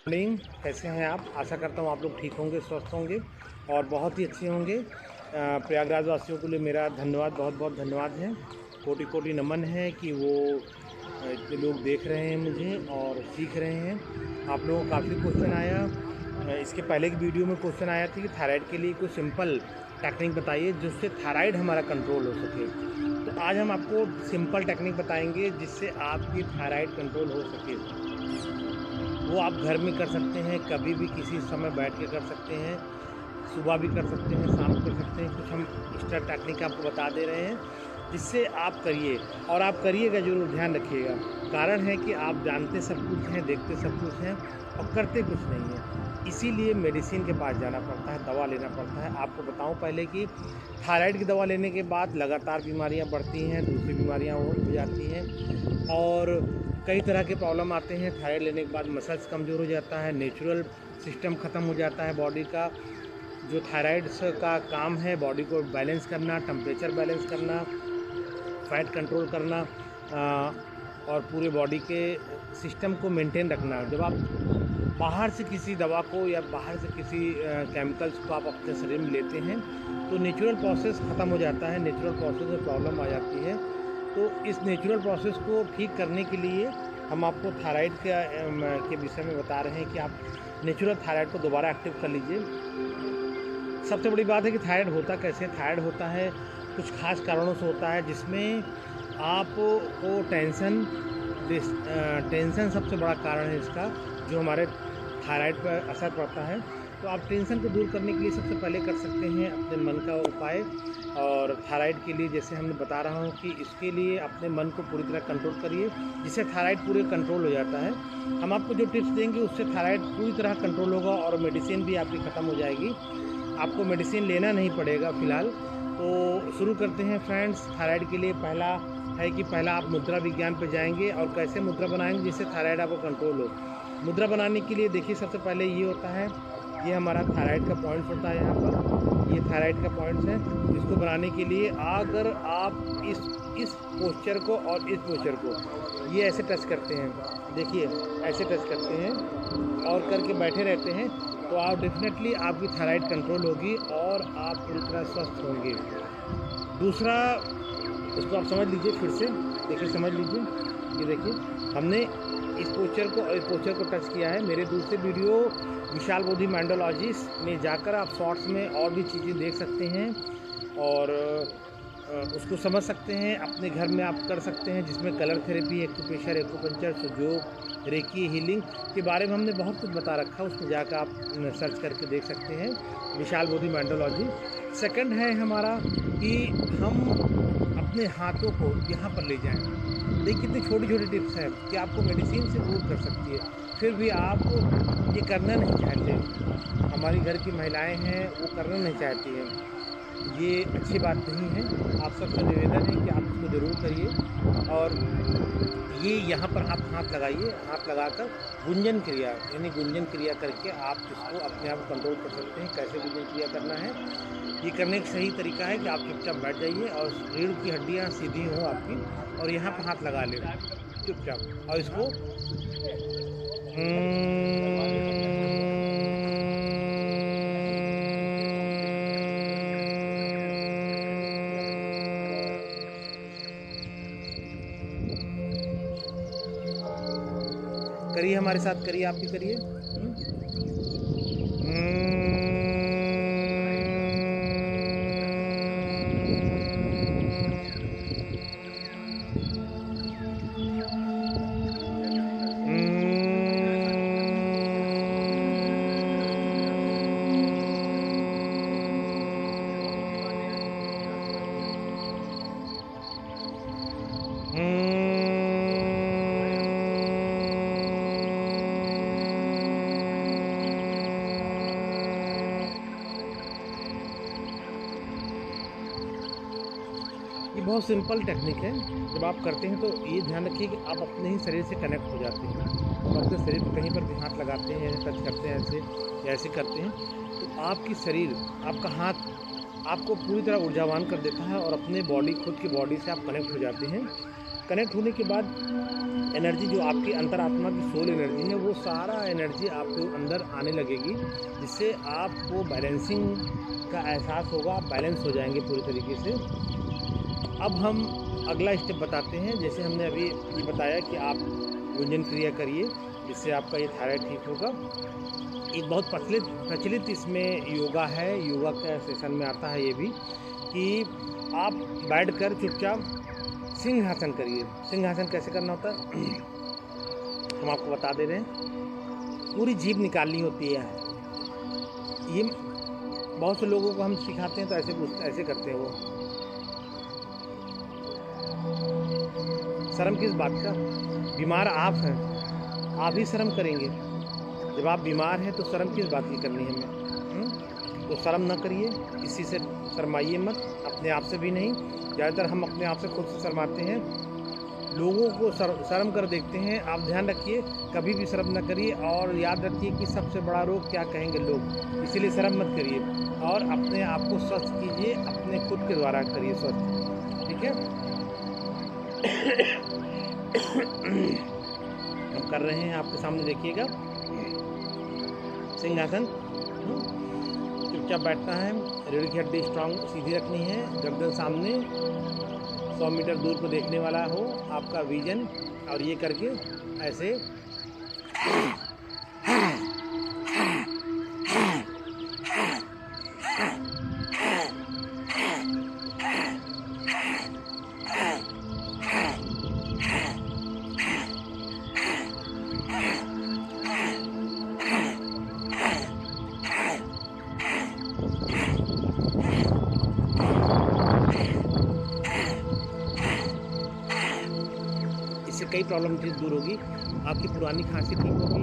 Morning, कैसे हैं आप? आशा करता हूँ आप लोग ठीक होंगे, स्वस्थ होंगे और बहुत ही अच्छे होंगे। प्रयागराज वासियों के लिए मेरा धन्यवाद, बहुत बहुत धन्यवाद है। कोटि कोटि नमन है कि वो इतने लोग देख रहे हैं मुझे और सीख रहे हैं। आप लोगों को काफ़ी क्वेश्चन आया, इसके पहले की वीडियो में क्वेश्चन आया था कि थायराइड के लिए कोई सिंपल टेक्निक बताइए जिससे थायराइड हमारा कंट्रोल हो सके। तो आज हम आपको सिंपल टेक्निक बताएंगे जिससे आपकी थायराइड कंट्रोल हो सके। वो आप घर में कर सकते हैं, कभी भी किसी समय बैठ के कर सकते हैं, सुबह भी कर सकते हैं, शाम को कर सकते हैं। कुछ हम एक्स्ट्रा टेक्निक आपको बता दे रहे हैं जिससे आप करिए और आप करिएगा ज़रूर, ध्यान रखिएगा। कारण है कि आप जानते सब कुछ हैं, देखते सब कुछ हैं और करते कुछ नहीं हैं। इसीलिए मेडिसिन के पास जाना पड़ता है, दवा लेना पड़ता है। आपको बताऊं पहले कि थायराइड की दवा लेने के बाद लगातार बीमारियां बढ़ती हैं, दूसरी बीमारियां हो जाती हैं और कई तरह के प्रॉब्लम आते हैं। थायराइड लेने के बाद मसल्स कमज़ोर हो जाता है, नेचुरल सिस्टम ख़त्म हो जाता है बॉडी का। जो थायराइड का काम है बॉडी को बैलेंस करना, टेम्परेचर बैलेंस करना, फैट कंट्रोल करना और पूरे बॉडी के सिस्टम को मेंटेन रखना। जब आप बाहर से किसी दवा को या बाहर से किसी केमिकल्स को आप अपने शरीर में लेते हैं तो नेचुरल प्रोसेस ख़त्म हो जाता है, नेचुरल प्रोसेस में प्रॉब्लम आ जाती है। तो इस नेचुरल प्रोसेस को ठीक करने के लिए हम आपको थायराइड के विषय में बता रहे हैं कि आप नेचुरल थायराइड को दोबारा एक्टिव कर लीजिए। सबसे बड़ी बात है कि थायराइड होता कैसे? थायराइड होता है कुछ खास कारणों से होता है जिसमें आपको टेंशन सबसे बड़ा कारण है इसका, जो हमारे थायराइड पर असर पड़ता है। तो आप टेंशन को दूर करने के लिए सबसे पहले कर सकते हैं अपने मन का उपाय। और थायराइड के लिए जैसे हमने बता रहा हूँ कि इसके लिए अपने मन को पूरी तरह कंट्रोल करिए, जिससे थायराइड पूरे कंट्रोल हो जाता है। हम आपको जो टिप्स देंगे उससे थायराइड पूरी तरह कंट्रोल होगा और मेडिसिन भी आपकी ख़त्म हो जाएगी। आपको मेडिसिन लेना नहीं पड़ेगा फ़िलहाल। तो शुरू करते हैं फ्रेंड्स। थायराइड के लिए पहला है कि पहला आप मुद्रा विज्ञान पर जाएंगे और कैसे मुद्रा बनाएंगे जिससे थायराइड आपको कंट्रोल हो। मुद्रा बनाने के लिए देखिए, सबसे पहले ये होता है, ये हमारा थायराइड का पॉइंट्स होता है। यहाँ पर ये थायराइड का पॉइंट्स है। इसको बनाने के लिए अगर आप इस पोस्चर को और इस पोस्चर को ये ऐसे टच करते हैं, देखिए ऐसे टच करते हैं और करके बैठे रहते हैं, तो आप डेफिनेटली आपकी थायराइड कंट्रोल होगी और आप पूरी तरह स्वस्थ होंगे। दूसरा, इसको आप समझ लीजिए, फिर से देखिए, समझ लीजिए। ये देखिए, हमने इस पोस्चर को और इस पोस्चर को टच किया है। मेरे दूसरे वीडियो विशाल बोधि मैंडोलॉजिस्ट में जाकर आप शॉर्ट्स में और भी चीज़ें देख सकते हैं और उसको समझ सकते हैं। अपने घर में आप कर सकते हैं, जिसमें colour therapy, acupressure, acupuncture, Su Jok, reiki, healing के बारे में हमने बहुत कुछ बता रखा है। उसमें जाकर आप सर्च करके देख सकते हैं, विशाल बोधि मैंडोलॉजी। सेकंड है हमारा कि हम अपने हाथों को यहाँ पर ले जाएं। देखिए कितनी छोटी छोटी टिप्स हैं कि आपको मेडिसिन से दूर कर सकती है, फिर भी आप ये करना नहीं चाहते। हमारी घर की महिलाएं हैं, वो करना नहीं चाहती हैं। ये अच्छी बात नहीं है। आप सबसे निवेदन है कि आप इसको ज़रूर करिए। और ये यहाँ पर आप हाथ लगाइए, हाथ लगाकर गुंजन क्रिया यानी गुंजन क्रिया करके आप इसको अपने आप कंट्रोल कर सकते हैं। कैसे गुंजन क्रिया करना है, ये करने का सही तरीका है कि आप चुपचाप बैठ जाइए और रीढ़ की हड्डियाँ सीधी हों आपकी और यहाँ पर हाथ लगा लें चुपचाप और इसको करिए, हमारे साथ करिए, आप भी करिए। ये बहुत सिंपल टेक्निक है। जब आप करते हैं तो ये ध्यान रखिए कि आप अपने ही शरीर से कनेक्ट हो जाते हैं। आप अपने शरीर पर कहीं पर भी हाथ लगाते हैं, टच करते हैं, ऐसे या ऐसे करते हैं, तो आपकी शरीर, आपका हाथ आपको पूरी तरह ऊर्जावान कर देता है और अपने बॉडी, खुद की बॉडी से आप कनेक्ट हो जाते हैं। कनेक्ट होने के बाद एनर्जी जो आपकी अंतरात्मा की सोल एनर्जी है, वो सारा एनर्जी आपके अंदर आने लगेगी, जिससे आपको बैलेंसिंग का एहसास होगा, आप बैलेंस हो जाएंगे पूरी तरीके से। अब हम अगला स्टेप बताते हैं। जैसे हमने अभी ये बताया कि आप गुंजन क्रिया करिए, जिससे आपका ये थायराइड ठीक होगा। एक बहुत प्रचलित इसमें योगा है, योगा का सेशन में आता है ये भी, कि आप बैठकर चुपचाप सिंहासन करिए। सिंहासन कैसे करना होता है हम आपको बता दे रहे हैं। पूरी जीभ निकालनी होती है। ये बहुत से लोगों को हम सिखाते हैं तो ऐसे करते हैं वो। शर्म किस बात का? बीमार आप हैं, आप ही शर्म करेंगे। जब आप बीमार हैं तो शर्म किस बात की करनी है हमें? तो शर्म ना करिए, किसी से शर्माइए मत, अपने आप से भी नहीं। ज़्यादातर हम अपने आप से खुद से शर्माते हैं, लोगों को शर्म कर देखते हैं। आप ध्यान रखिए, कभी भी शर्म ना करिए, और याद रखिए कि सबसे बड़ा रोग क्या कहेंगे लोग, इसीलिए शर्म मत करिए और अपने आप को स्वस्थ कीजिए, अपने खुद के द्वारा करिए स्वस्थ, ठीक है। हम कर रहे हैं, आपके सामने देखिएगा सिंहासन। चुपचाप बैठना है, रीढ़ की हड्डी स्ट्रांग सीधी रखनी है, गर्दन सामने, 100 मीटर दूर को देखने वाला हो आपका विजन, और ये करके ऐसे इससे कई प्रॉब्लम दूर होगी। आपकी पुरानी खांसी ठीक होगी,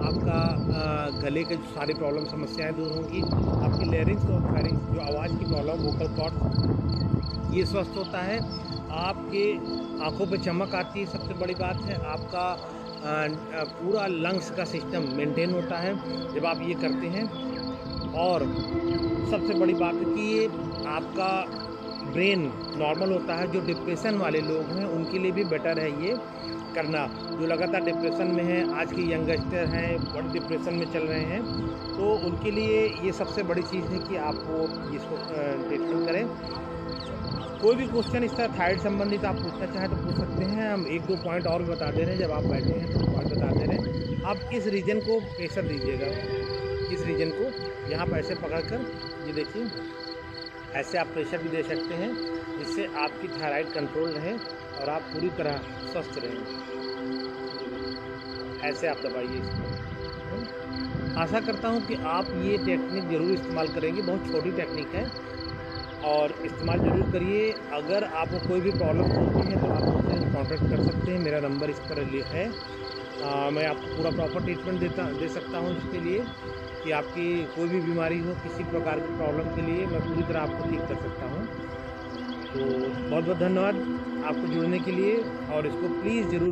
आपका गले के सारी प्रॉब्लम समस्याएं दूर होंगी, आपकी लैरिंक्स और फेरिंक्स जो आवाज़ की प्रॉब्लम, वोकल कॉर्ड, ये स्वस्थ होता है। आपके आंखों पे चमक आती है, सबसे बड़ी बात है। आपका पूरा लंग्स का सिस्टम मेंटेन होता है जब आप ये करते हैं। और सबसे बड़ी बात है कि ये आपका ब्रेन नॉर्मल होता है। जो डिप्रेशन वाले लोग हैं उनके लिए भी बेटर है ये करना, जो लगातार डिप्रेशन में हैं, आज के यंगस्टर हैं बड़े डिप्रेशन में चल रहे हैं, तो उनके लिए ये सबसे बड़ी चीज़ है कि आप वो इसको ट्रीटमेंट करें। कोई भी क्वेश्चन इस तरह थायराइड संबंधित आप पूछना चाहें तो पूछ सकते हैं। हम 1-2 पॉइंट और भी बता दे रहे हैं, जब आप बैठे हैं तो पॉइंट बता दे रहे हैं। आप इस रीजन को प्रेशर दीजिएगा, इस रीजन को यहाँ पर ऐसे पकड़ कर, ये देखिए ऐसे आप प्रेशर भी दे सकते हैं, जिससे आपकी थायराइड कंट्रोल रहे और आप पूरी तरह स्वस्थ रहें। ऐसे आप दबाइए इसको। आशा करता हूँ कि आप ये टेक्निक ज़रूर इस्तेमाल करेंगे। बहुत छोटी टेक्निक है और इस्तेमाल ज़रूर करिए। अगर आपको कोई भी प्रॉब्लम होती है तो आप मुझसे कॉन्टैक्ट कर सकते हैं, मेरा नंबर इस पर है। मैं आपको पूरा प्रॉपर ट्रीटमेंट दे सकता हूँ इसके लिए, कि आपकी कोई भी बीमारी हो, किसी प्रकार की प्रॉब्लम के लिए मैं पूरी तरह आपको ठीक कर सकता हूँ। तो बहुत बहुत धन्यवाद आपको जुड़ने के लिए, और इसको प्लीज़ ज़रूर